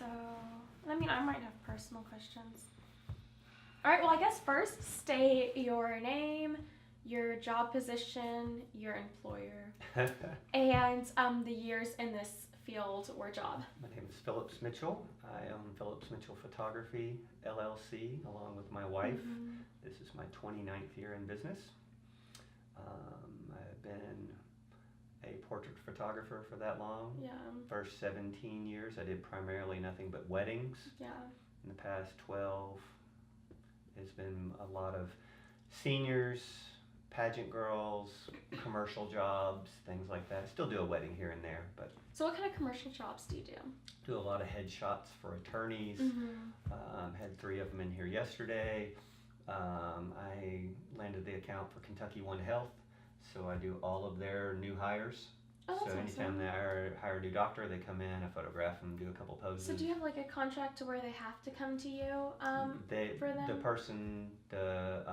So, I mean, I might have personal questions. All right, well, I guess first state your name, your job position, your employer, and the years in this field or job. My name is Phillips Mitchell. I own Phillips Mitchell Photography LLC along with my wife. Mm-hmm. This is my 29th year in business. I've been a portrait photographer for that long. Yeah. First 17 years I did primarily nothing but weddings. Yeah. In the past 12 it's been a lot of seniors, pageant girls, commercial jobs, things like that. I still do a wedding here and there, but So what kind of commercial jobs do you do? do a lot of headshots for attorneys. Mm-hmm. Had 3 of them in here yesterday. I landed the account for Kentucky One Health, so I do all of their new hires. Oh, that's So anytime awesome. they hire a new doctor, they come in, I photograph them, do a couple poses. So do you have like a contract to where they have to come to you for them? The person, the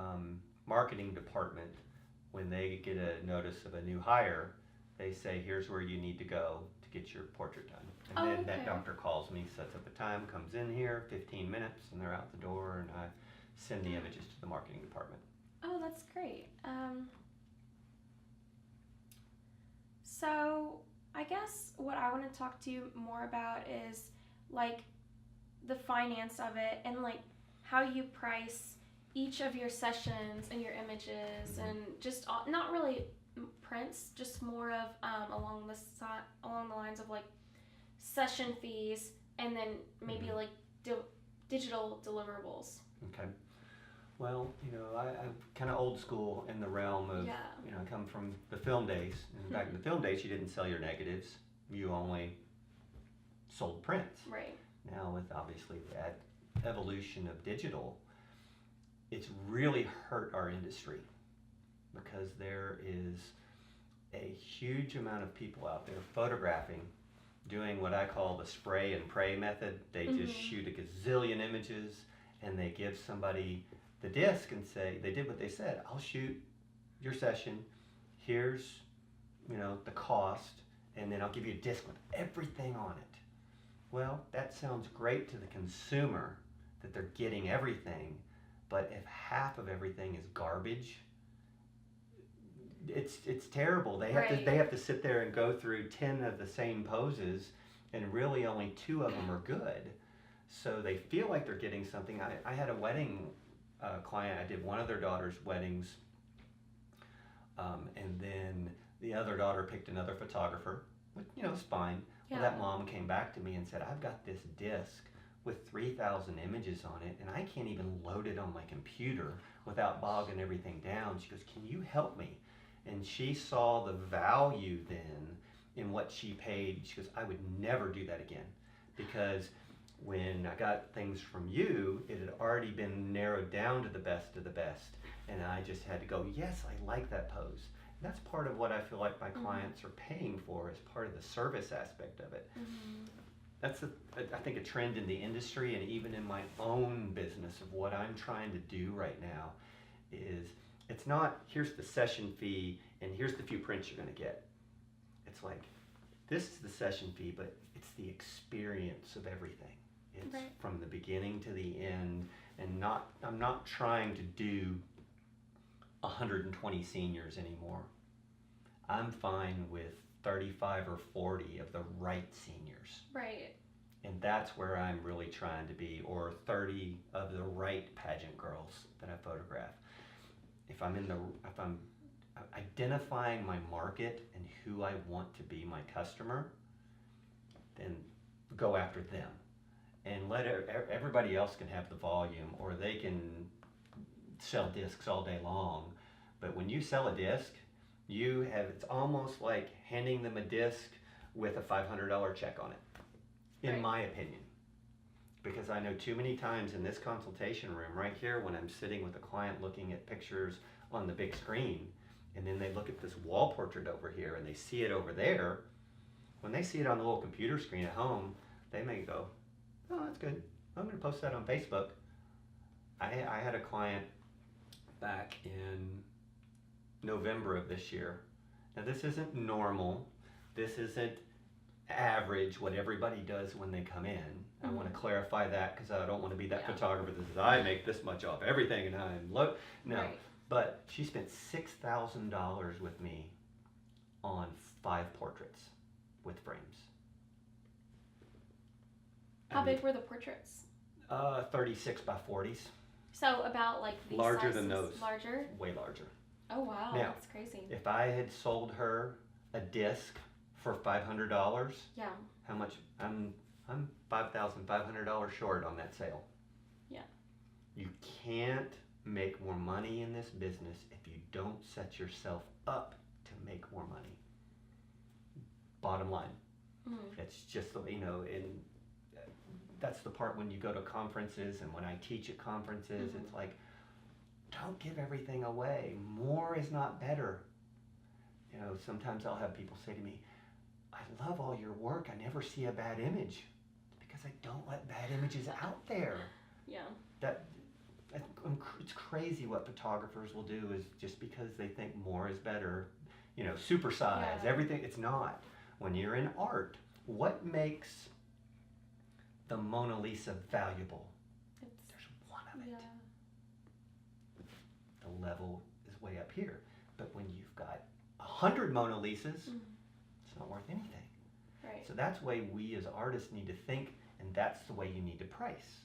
marketing department, when they get a notice of a new hire, they say, here's where you need to go to get your portrait done. And then that okay. doctor calls me, sets up a time, comes in here, 15 minutes, and they're out the door, and I send the images to the marketing department. Oh, that's great. So I guess what I want to talk to you more about is like the finance of it and like how you price each of your sessions and your images and just not really prints, just more of along the lines of like session fees and then maybe like digital deliverables. Okay. Well, I'm kind of old school in the realm of, Yeah. I come from the film days. And back in the film days, you didn't sell your negatives. You only sold prints. Right. Now, with obviously that evolution of digital, it's really hurt our industry because there is a huge amount of people out there photographing, doing what I call the spray and pray method. They just shoot a gazillion images and they give somebody the disc and say, they did what they said, I'll shoot your session, here's the cost, and then I'll give you a disc with everything on it. Well, that sounds great to the consumer that they're getting everything, but if half of everything is garbage, it's terrible. They have to sit there and go through 10 of the same poses, and really only 2 of them are good. So they feel like they're getting something. I had a wedding client. I did one of their daughter's weddings, and then the other daughter picked another photographer. It's fine. Yeah. Well, that mom came back to me and said, I've got this disc with 3,000 images on it, and I can't even load it on my computer without bogging everything down. She goes, can you help me? And she saw the value then in what she paid. She goes, I would never do that again, because when I got things from you, it had already been narrowed down to the best of the best, and I just had to go, yes, I like that pose. And that's part of what I feel like my clients are paying for, as part of the service aspect of it. That's I think a trend in the industry, and even in my own business, of what I'm trying to do right now is, it's not here's the session fee and here's the few prints you're going to get. It's like, this is the session fee, but it's the experience of everything. It's from the beginning to the end, and I'm not trying to do 120 seniors anymore. I'm fine with 35 or 40 of the right seniors. Right. And that's where I'm really trying to be, or 30 of the right pageant girls that I photograph. If I'm identifying my market and who I want to be my customer, then go after them. And let everybody else can have the volume, or they can sell discs all day long. But when you sell a disc, it's almost like handing them a disc with a $500 check on it, in my opinion. Because I know too many times in this consultation room right here, when I'm sitting with a client looking at pictures on the big screen, and then they look at this wall portrait over here and they see it over there, when they see it on the little computer screen at home, they may go, oh, that's good, I'm going to post that on Facebook. I had a client back in November of this year. Now, this isn't normal. This isn't average what everybody does when they come in. I want to Mhm. clarify that because I don't want to be that Yeah. photographer that says I make this much off everything and I'm low. No, Right. but she spent $6,000 with me on 5 portraits with frames. How I mean, big were the portraits? 36 by 40s, So about like these Larger than sizes? those. Larger? way larger. Oh wow, Now- that's crazy. If I had sold her a disc for $500, Yeah. how much? I'm $5,500 short on that sale. Yeah. You can't make more money in this business if you don't set yourself up to make more money. Bottom line. Mhm. It's just the and that's the part when you go to conferences and when I teach at conferences, Mhm. it's like, don't give everything away. More is not better. Sometimes I'll have people say to me, I love all your work. I never see a bad image. It's because I don't let bad images out there. Yeah. It's crazy what photographers will do is just because they think more is better, supersize Yeah. everything. It's not. When you're in art, what makes the Mona Lisa valuable? It's There's one of it. yeah. The level is way up here. But when you've got 100 Mona Lisas, Mhm. it's not worth anything. Right. So that's the way we as artists need to think, and that's the way you need to price.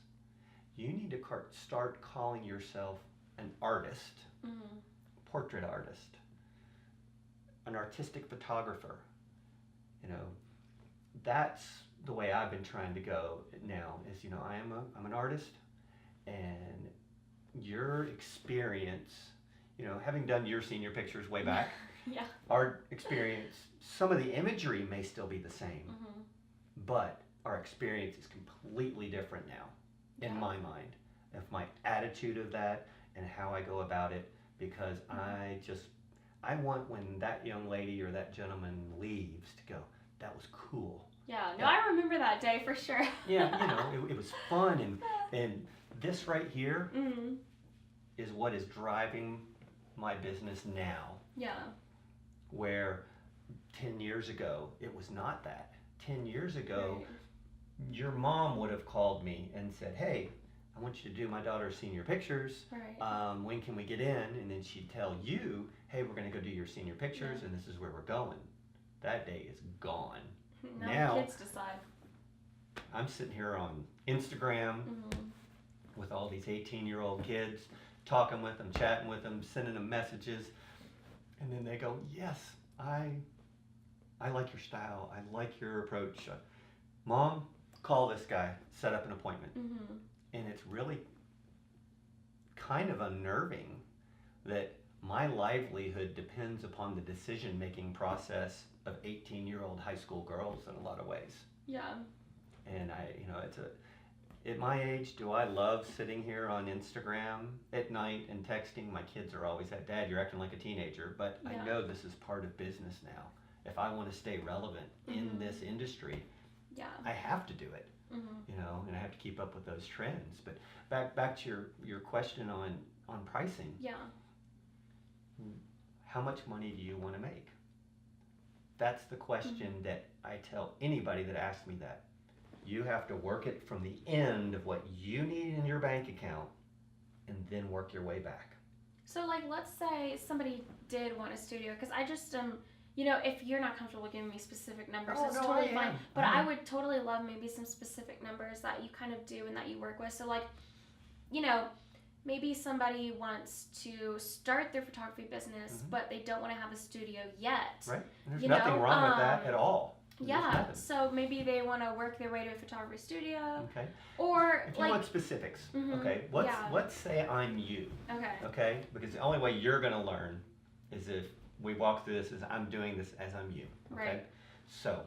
You need to start calling yourself an artist, Mhm. portrait artist, an artistic photographer. That's the way I've been trying to go now is, I'm an artist, and your experience, having done your senior pictures way back, Yeah. our experience, some of the imagery may still be the same, Mhm. but our experience is completely different now, in Yeah. my mind, of my attitude of that and how I go about it, because I want when that young lady or that gentleman leaves to go, that was cool. Yeah. No, I remember that day for sure. Yeah, it was fun, and this right here Mhm. is what is driving my business now, Yeah. where 10 years ago, it was not that. 10 years ago, Right. your mom would have called me and said, hey, I want you to do my daughter's senior pictures. Right. When can we get in? And then she'd tell you, hey, we're going to go do your senior pictures, Yeah. and this is where we're going. That day is gone. Now the kids decide. I'm sitting here on Instagram Mhm. with all these 18-year-old kids, talking with them, chatting with them, sending them messages, and then they go, yes, I like your style. I like your approach. Mom, call this guy, set up an appointment. Mhm. And it's really kind of unnerving that my livelihood depends upon the decision-making process of 18-year-old high school girls in a lot of ways. Yeah. And at my age, do I love sitting here on Instagram at night and texting? My kids are always at, Dad, you're acting like a teenager. But Yeah. I know this is part of business now. If I want to stay relevant in Mhm. this industry, Yeah. I have to do it. Mhm. And I have to keep up with those trends. But back to your question on pricing. Yeah. How much money do you want to make? That's the question that I tell anybody that asks me that. You have to work it from the end of what you need in your bank account and then work your way back. So, like, let's say somebody did want a studio, because I just if you're not comfortable giving me specific numbers, Oh, it's no, totally I fine. am. But I I am. would totally love maybe some specific numbers that you kind of do and that you work with. So, like, maybe somebody wants to start their photography business, Mhm. but they don't want to have a studio yet. Right? And there's You nothing know, wrong with that at all. There's Yeah. nothing. So maybe they want to work their way to a photography studio, Okay. or If you want specifics, Mhm. okay, Yeah. let's say I'm you, okay. okay? Because the only way you're going to learn is if we walk through this as I'm doing this as I'm you, okay? Right. So,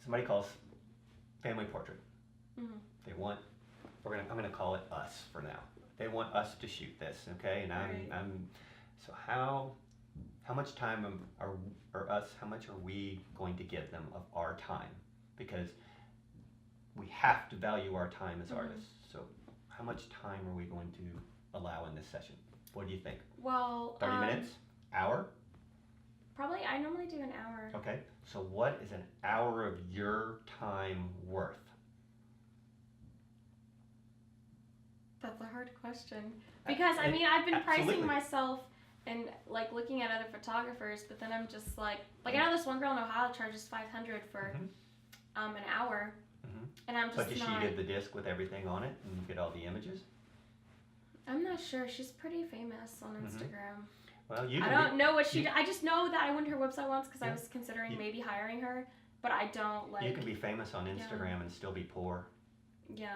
somebody calls family portrait. Mhm. They want, I'm gonna call it us for now. They want us to shoot this, okay? And Right. so how much time how much are we going to give them of our time? Because we have to value our time as Mhm. artists. So how much time are we going to allow in this session? What do you think? Well, 30 minutes? Hour? Probably, I normally do an hour. Okay, so what is an hour of your time worth? That's a hard question. Because, I mean, I've been pricing myself and, like, looking at other photographers, but then I'm just like, I know this one girl in Ohio charges $500 for an hour, and I'm just But does she give the disc with everything on it and you get all the images? I'm not sure. She's pretty famous on Instagram. Well, I don't know what she. I just know that I went to her website once because I was considering maybe hiring her, but I don't like. You can be famous on Instagram and still be poor. Yeah.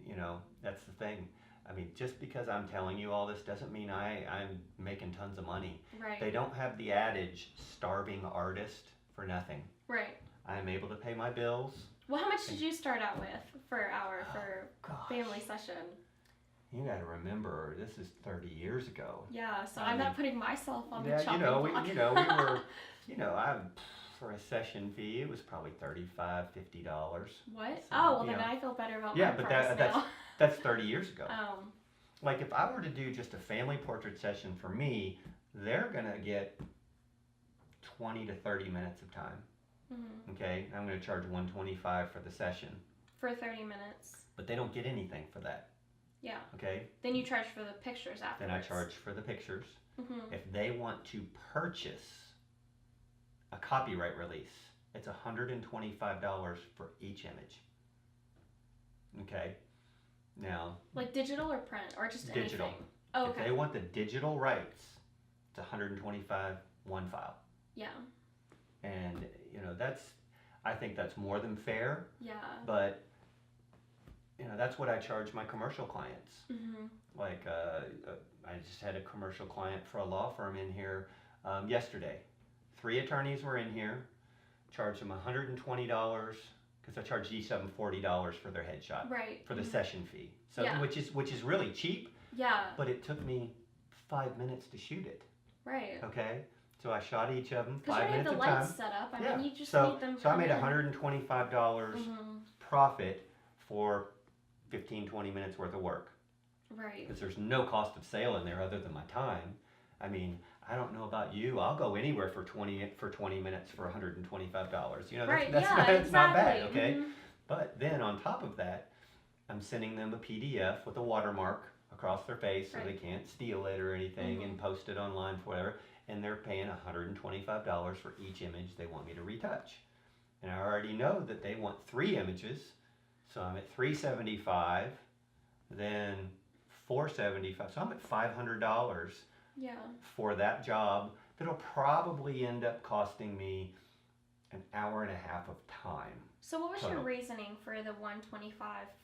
You know, that's the thing. I mean, just because I'm telling you all this doesn't mean I'm making tons of money. Right. They don't have the adage starving artist for nothing. Right. I'm able to pay my bills. Well, how much did you start out with for an hour for family session? You got to remember, this is 30 years ago. Yeah, so I'm not putting myself on the chopping block. block. We were, for a session fee, it was probably $35, $50. What? So, then I feel better about my price now. That's 30 years ago. Oh. Like if I were to do just a family portrait session for me, they're gonna get 20 to 30 minutes of time. Mm-hmm. Okay, I'm gonna charge $125 for the session. For 30 minutes. But they don't get anything for that. Yeah. Okay. Then you charge for the pictures afterwards. Then I charge for the pictures. Mm-hmm. If they want to purchase a copyright release, it's $125 for each image. Okay. Now. Like digital or print or just digital. Anything? Oh, okay. If they want the digital rights, it's $125 one file. Yeah. And I think that's more than fair. Yeah. But that's what I charge my commercial clients. Mm-hmm. Like I just had a commercial client for a law firm in here yesterday. 3 attorneys were in here. Charged them $120 because I charged each of them $40 for their headshot. Right. For the session fee. So yeah. which is really cheap. Yeah. But it took me 5 minutes to shoot it. Right. Okay. So I shot each of them 5 minutes of time. Because you need the lights set up. I mean, you just need them. So I made $125 profit for 15-20 minutes worth of work. Right. Because there's no cost of sale in there other than my time. I mean, I don't know about you. I'll go anywhere for 20 minutes for $125. Right. That's not bad. Exactly. Okay. But then on top of that, I'm sending them a PDF with a watermark across their face so they can't steal it or anything and post it online for whatever. And they're paying $125 for each image they want me to retouch. And I already know that they want 3 images. So I'm at $375, then $475. So I'm at $500 for that job. That'll probably end up costing me an hour and a half of time. So what was your reasoning for the $125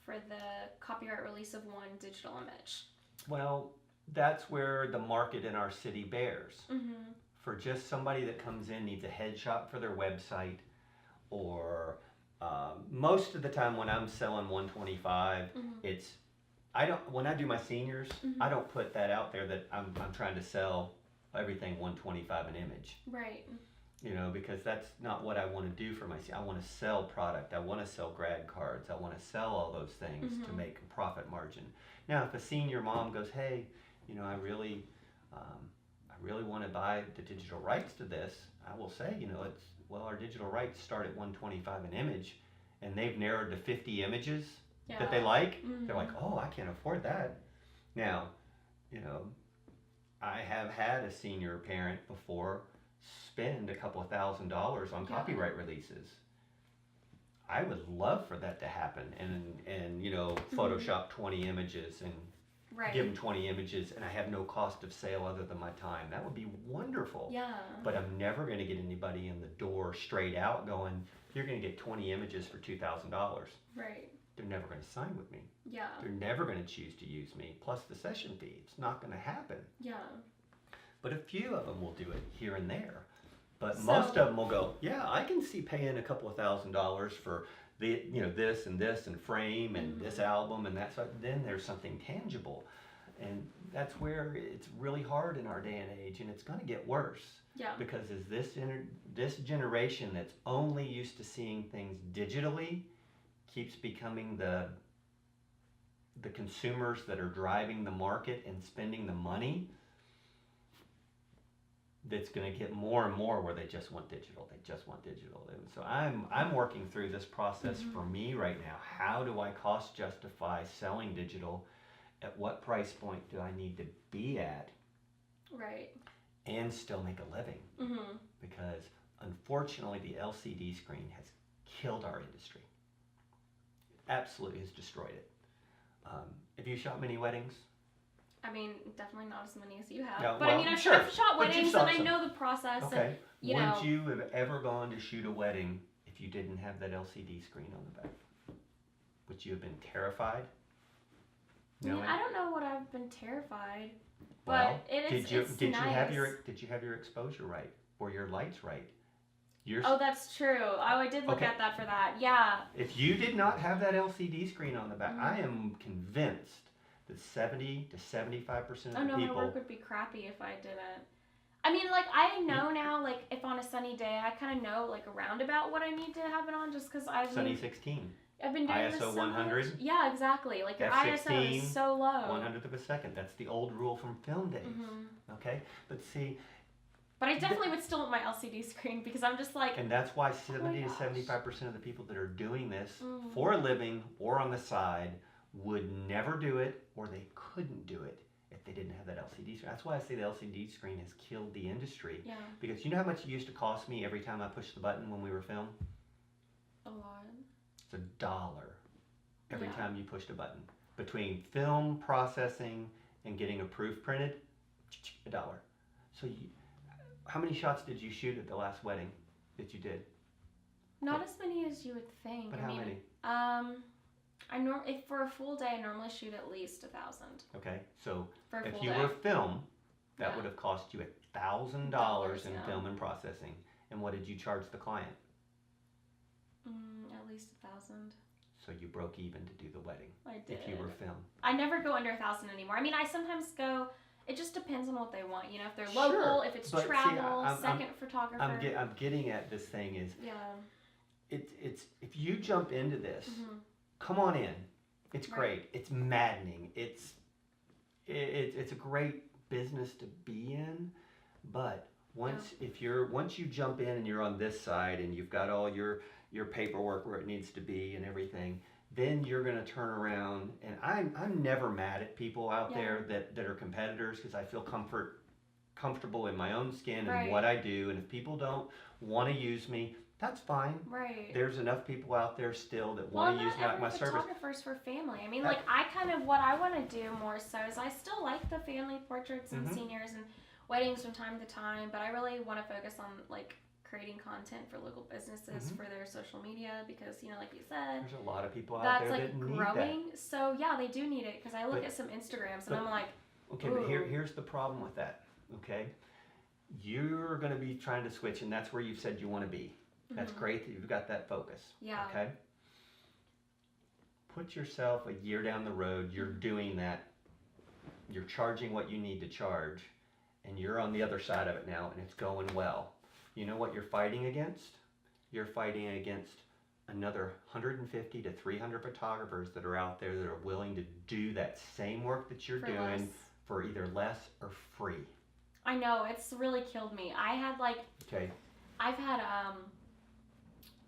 for the copyright release of one digital image? Well, that's where the market in our city bears. Mm-hmm. For just somebody that comes in, needs a headshot for their website, or most of the time when I'm selling $125, it's when I do my seniors, I don't put that out there that I'm trying to sell everything $125 an image. Right. Because that's not what I want to do for my I want to sell product. I want to sell grad cards. I want to sell all those things to make a profit margin. Now, if a senior mom goes, hey, I really want to buy the digital rights to this, I will say, our digital rights start at $125 an image, and they've narrowed to 50 images that they like. They're like, oh, I can't afford that. Now, I have had a senior parent before spend a couple of $1,000s on copyright releases. I would love for that to happen, and Photoshop 20 images and give them 20 images, and I have no cost of sale other than my time. That would be wonderful. Yeah. But I'm never going to get anybody in the door straight out going, you're going to get 20 images for $2,000. Right. They're never going to sign with me. Yeah. They're never going to choose to use me, plus the session fee. It's not going to happen. Yeah. But a few of them will do it here and there. But most of them will go, yeah, I can see paying a couple of $1,000s for the this and this and frame and this album and that. So then there's something tangible, and that's where it's really hard in our day and age, and it's going to get worse. Yeah. Because as this generation that's only used to seeing things digitally keeps becoming the consumers that are driving the market and spending the money, that's going to get more and more where they just want digital. They just want digital. And so I'm working through this process for me right now. How do I cost justify selling digital? At what price point do I need to be at Right. and still make a living? Mm-hmm. Because unfortunately, the LCD screen has killed our industry. It absolutely has destroyed it. Have you shot many weddings? I mean, definitely not as many as you have. Yeah, but well, I mean, I've sure. shot But you've weddings shot and I some. know the process. Okay. And, you Would know, you have ever gone to shoot a wedding if you didn't have that LCD screen on the back? Would you have been terrified? I mean, Knowing- I don't know what I've been terrified, Well, but it's did you it's did nice. you have your exposure right or your lights right? Your Oh, that's true. Oh, I did look Okay. at that for that. Yeah. If you did not have that LCD screen on the back, Mhm. I am convinced that 70 to 75% Oh of no, the my people. work would be crappy if I didn't. I mean, like I know now, like if on a sunny day, I kind of know like around about what I need to have it on, just because Sunny 16, I've been doing this ISO so 100. much. Yeah, exactly. Like your F16, ISO is so low. 100th of a second. That's the old rule from film days. Mhm. Okay, but see, But I definitely would still want my LCD screen because I'm just like, and that's why 70 to gosh. 75% of the people that are doing this Mhm. for a living or on the side would never do it, or they couldn't do it if they didn't have that LCD screen. That's why I say the LCD screen has killed the industry. yeah, Because you know how much it used to cost me every time I pushed the button when we were filming? a lot. It's $1 every Yeah. time you pushed a button. Between film processing and getting a proof printed, $1. So how many shots did you shoot at the last wedding that you did? Not as many as you would think. But I how mean, many? if for a full day, I normally shoot at least 1,000 Okay, so for a if full you day. were film, that Yeah. would have cost you $1,000 Dollars, in yeah. film and processing. And what did you charge the client? At least 1,000. So you broke even to do the wedding I did. if you were film. I never go under 1,000 anymore. I mean, I sometimes go. It just depends on what they want. You know, if they're Sure, local, if it's but see, travel, I'm- second photographer. I'm getting at this thing is Yeah. it's if you jump into this, hmm come on in. It's Right. great. It's maddening. It's a great business to be in, but once you jump in and you're on this side and you've got all your paperwork where it needs to be and everything, then you're going to turn around, and I'm never mad at people out there that are competitors, because I feel comfortable in my own skin and Right. what I do, and if people don't want to use me, that's fine. Right. There's enough people out there still that Well, want to not use my every service. photographer's for family. I mean, like I kind of what I want to do more so is I still like the family portraits and Mhm. seniors and weddings from time to time, but I really want to focus on like creating content for local businesses Mhm. for their social media because like you said, There's a lot of people out that's there like that need growing. So yeah, they do need it because I look But- at some Instagrams and but- I'm like, that. Okay, but Ooh. here's the problem with that. Okay, you're going to be trying to switch, and that's where you've said you want to be. That's mhm. great that you've got that focus. Yeah. Okay. Put yourself a year down the road. You're doing that. You're charging what you need to charge, and you're on the other side of it now, and it's going well. You know what you're fighting against? You're fighting against another 150 to 300 photographers that are out there that are willing to do that same work that you're For doing less. for either less or free. I know it's really killed me. I had like Okay. I've had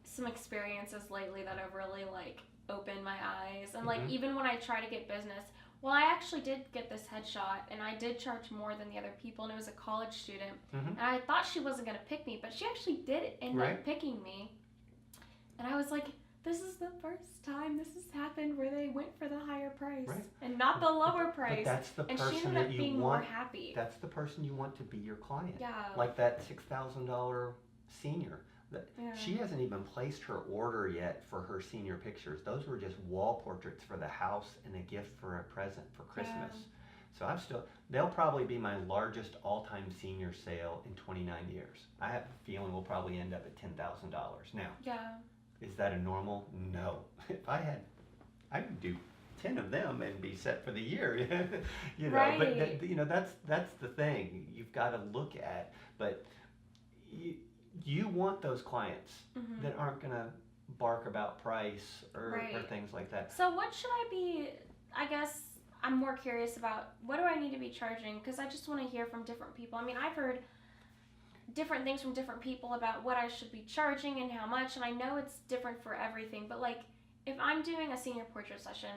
some experiences lately that have really like opened my eyes and like Mhm. even when I try to get business, well, I actually did get this headshot and I did charge more than the other people, and it was a college student, Mhm. and I thought she wasn't going to pick me, but she actually did end Right. up picking me, and I was like, this is the first time this has happened where they went for the higher price Right. and not the lower But price, that's the and she person ended up that you being more want. happy. That's the person you want to be your client. Yeah. Like that $6,000 senior. Yeah. She hasn't even placed her order yet for her senior pictures. Those were just wall portraits for the house and a gift for a present for Christmas. So they'll probably be my largest all-time senior sale in 29 years. I have a feeling we'll probably end up at $10,000. Now, Yeah. is that a normal? No. If I could do 10 of them and be set for the year. you know, Right. but that's the thing you've got to look at. But you want those clients Mhm. that aren't going to bark about price or Right. things like that. So what should I be, I guess I'm more curious about what do I need to be charging, because I just want to hear from different people. I mean, I've heard different things from different people about what I should be charging and how much, and I know it's different for everything, but like if I'm doing a senior portrait session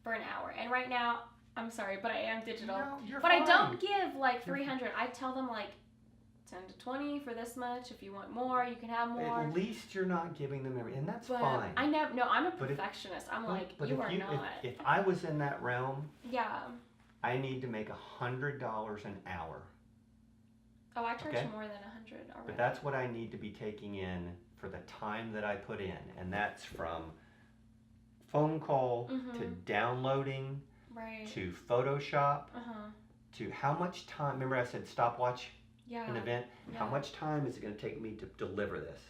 for an hour, and right now, I'm sorry, but I am digital, No, you're but fine. I don't give like 300. I tell them like 10 to 20 for this much. If you want more, you can have more. At least you're not giving them everything, and that's But fine. I never. No, I'm a But if- perfectionist. I'm But- like, but you if are not. If I was in that realm, Yeah. I need to make $100 an hour. Oh, I charge Okay. more than 100 already. But that's what I need to be taking in for the time that I put in, and that's from phone call to Mhm. downloading right. to Photoshop Uh huh. to how much time. Remember, I said stopwatch Yeah. an event. How Yeah. much time is it going to take me to deliver this?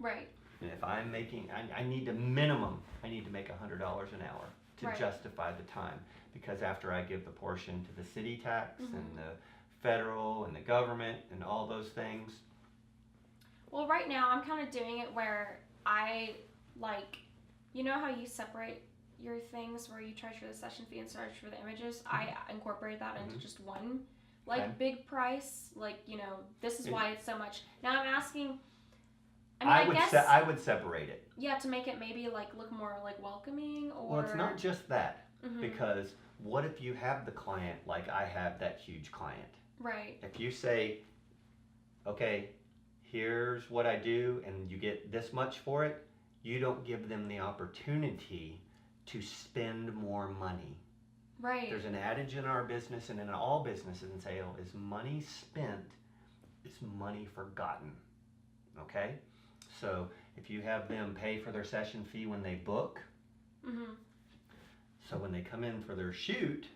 Right. And if I'm making, I need to minimum, I need to make $100 an hour to Right. justify the time. Because after I give the portion to the city tax Mhm. and the federal and the government and all those things, Well, right now I'm kind of doing it where I like, you know how you separate your things where you charge for the session fee and charge for the images. I incorporate that into Mhm. just one, like Okay. big price. Like this is It- why it's so much. Now I'm asking. I mean, I guess I would separate it. yeah, to make it maybe like look more like welcoming or. Well, it's not just that. Mhm. Because what if you have the client like I have that huge client? Right. If you say, okay, here's what I do and you get this much for it, you don't give them the opportunity to spend more money. Right. There's an adage in our business and in all businesses in sale is money spent is money forgotten. Okay? So if you have them pay for their session fee when they book, Mhm. so when they come in for their shoot,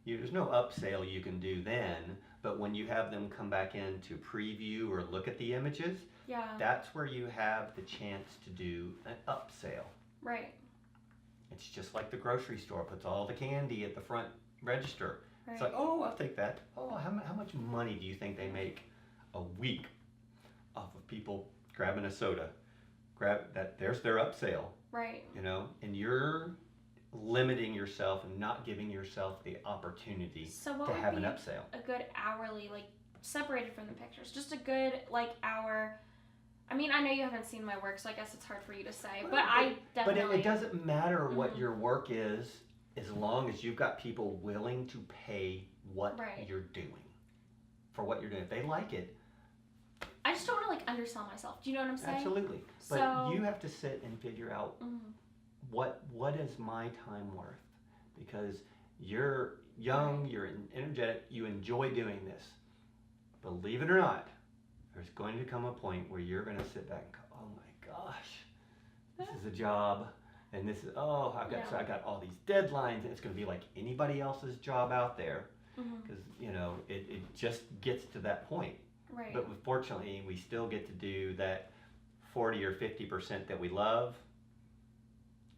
there's no upsell you can do then, but when you have them come back in to preview or look at the images, Yeah. that's where you have the chance to do an upsell. Right. It's just like the grocery store puts all the candy at the front register. Right. It's like, oh, I'll take that. Oh, how much money do you think they make a week off of people grabbing a soda? Grab that, there's their upsell, Right. and you're limiting yourself and not giving yourself the opportunity So what to would have be an upsell. a good hourly, like separated from the pictures, just a good like hour? I mean, I know you haven't seen my work, so I guess it's hard for you to say, but I But definitely. it doesn't matter what Mhm. your work is as long as you've got people willing to pay what Right. you're doing. For what you're doing. If they like it, I just don't want to like undersell myself. Do you know what I'm saying? absolutely. But So. you have to sit and figure out Mhm. what is my time worth? Because you're young, you're energetic, you enjoy doing this. Believe it or not, there's going to come a point where you're going to sit back and go, oh my gosh, this is a job, and this is Yeah. I got all these deadlines, and it's going to be like anybody else's job out there, Mhm. because it just gets to that point. Right. But fortunately, we still get to do that 40 or 50% that we love,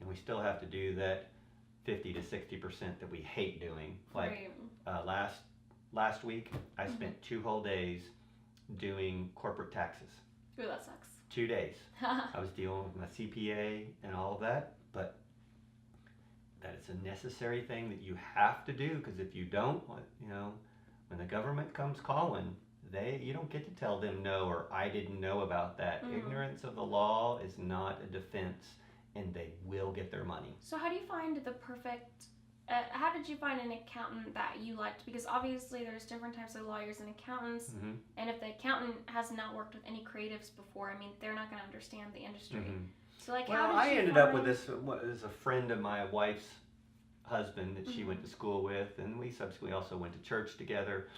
and we still have to do that 50 to 60% that we hate doing. Like right. last week, I Mhm. spent 2 whole days doing corporate taxes. Ooh, that sucks. 2 days. I was dealing with my CPA and all of that, but that is a necessary thing that you have to do, because if you don't, when the government comes calling, you don't get to tell them no or I didn't know about that. Mhm. Ignorance of the law is not a defense, and they will get their money. So how do you find the perfect? How did you find an accountant that you liked? Because obviously there's different types of lawyers and accountants, Mm-hmm. and if the accountant has not worked with any creatives before, I mean, they're not going to understand the industry. Mm-hmm. So like, Well, how did I you ended find... up with this as a friend of my wife's husband that she Mhm. went to school with, and we subsequently also went to church together,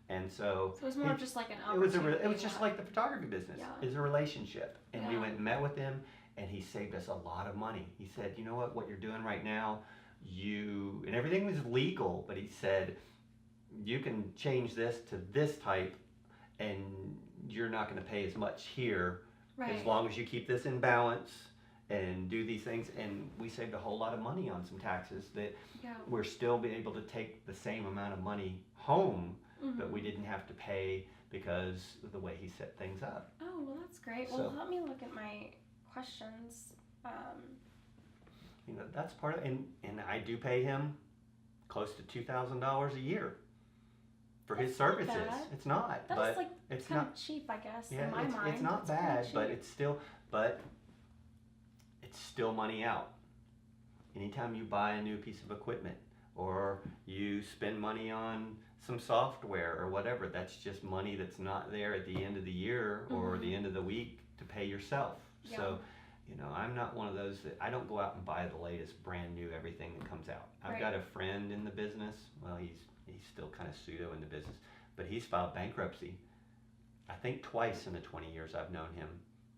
and so. So it was more of just like an It was opportunity. just like the photography business. Yeah. It's a relationship, and we Yeah. went and met with him, and he saved us a lot of money. He said, you know what you're doing right now, and everything was legal, but he said, you can change this to this type, and you're not going to pay as much here, right. as long as you keep this in balance and do these things. And we saved a whole lot of money on some taxes that Yeah. we're still being able to take the same amount of money home, Mhm. but we didn't have to pay because of the way he set things up. Oh, well, that's great. So- Well, let me look at my questions. That's part of, and I do pay him close to $2,000 a year. for his That's not services. bad. It's not, That's but like it's kind not. of cheap, I guess, Yeah, in my mind. it's not It's kinda bad, but cheap. it's still money out. Anytime you buy a new piece of equipment or you spend money on some software or whatever, that's just money that's not there at the end of the year or the end of the week to pay yourself. Yeah. So, I'm not one of those that I don't go out and buy the latest brand new everything that comes out. I've Right. got a friend in the business. Well, he's still kind of pseudo in the business, but he's filed bankruptcy. I think twice in the 20 years I've known him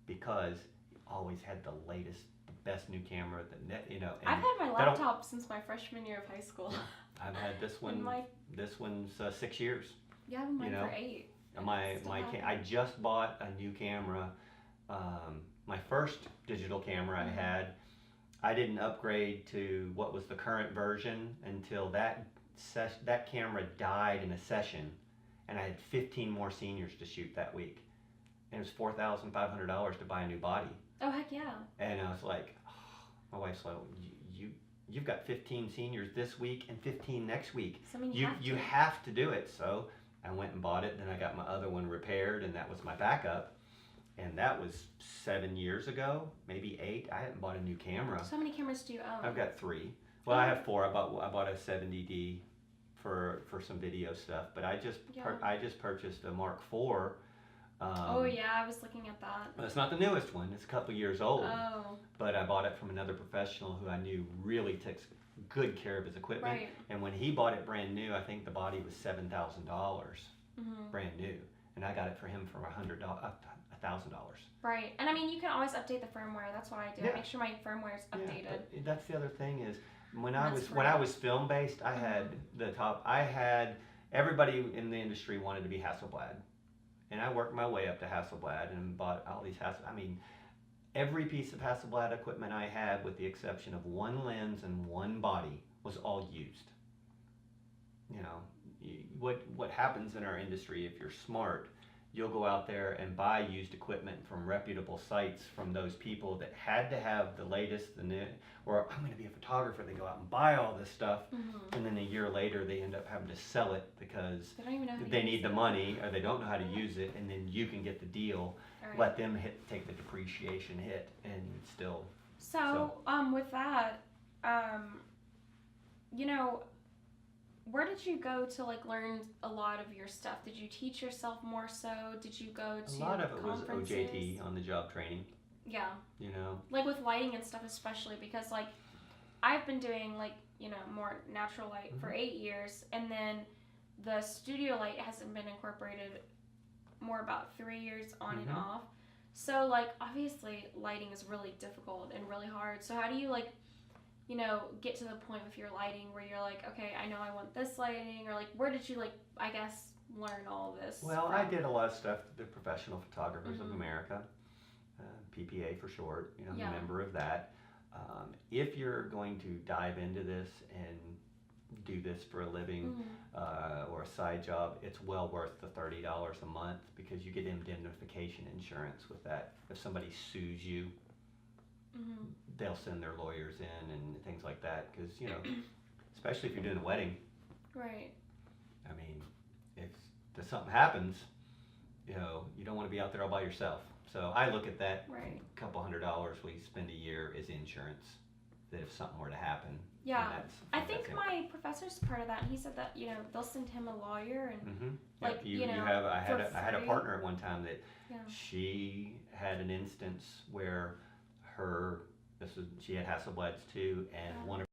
because he always had the latest, the best new camera, and I've had my that'll- laptop since my freshman year of high school. I've had this one. And This one's 6 years. yeah, I've had mine know, for 8. And I just bought a new camera. My first digital camera I had, I didn't upgrade to what was the current version until that camera died in a session, and I had 15 more seniors to shoot that week, and it was $4,500 to buy a new body. Oh, heck yeah. And I was like, my wife's like, you've got 15 seniors this week and 15 next week. So, I mean, You have to do it. So I went and bought it. Then I got my other one repaired, and that was my backup. And that was 7 years ago, maybe 8. I hadn't bought a new camera. So how many cameras do you own? I've got 3. Well, I have 4. I bought a 70D for some video stuff. But I just purchased a Mark IV. Oh yeah, I was looking at that. Well, it's not the newest one. It's a couple years old. Oh. But I bought it from another professional who I knew really takes good care of his equipment. Right. And when he bought it brand new, I think the body was $7,000 brand new, and I got it for him for $1,000. Right, and I mean you can always update the firmware. That's what I do. Yeah. I make sure my firmware is updated. Yeah, but that's the other thing is when That's I was film based, I had everybody in the industry wanted to be Hasselblad, and I worked my way up to Hasselblad and bought all these every piece of Hasselblad equipment I had, with the exception of one lens and one body, was all used. What happens in our industry, if you're smart, you'll go out there and buy used equipment from reputable sites from those people that had to have the latest, the new, or I'm going to be a photographer. They go out and buy all this stuff, and then a year later they end up having to sell it because They don't even know how to they use need the it. money or they don't know how to use it, and then you can get the deal. Right. Let them take the depreciation hit and still. So, with that, where did you go to learn a lot of your stuff? Did you teach yourself more so? Did you go to A lot of it was conferences? OJT, on the job training. Yeah. Like with lighting and stuff especially, because I've been doing more natural light for 8 years, and then the studio light hasn't been incorporated more about 3 years on and off. So obviously lighting is really difficult and really hard. So how do you get to the point with your lighting where you're like, okay, I know I want this lighting, or where did you I guess learn all of this? Well, from? I did a lot of stuff with the Professional Photographers of America, PPA for short. I'm a member of that. If you're going to dive into this and do this for a living or a side job, it's well worth the $30 a month, because you get indemnification insurance with that. If somebody sues you, they'll send their lawyers in and things like that, because especially if you're doing a wedding. Right. I mean, if something happens, you don't want to be out there all by yourself. So I look at that couple $100 we spend a year as insurance, that if something were to happen. Yeah, I think my professor's part of that, and he said that they'll send him a lawyer and I had a free. partner at one time that she had an instance where she had Hasselblads too, and one of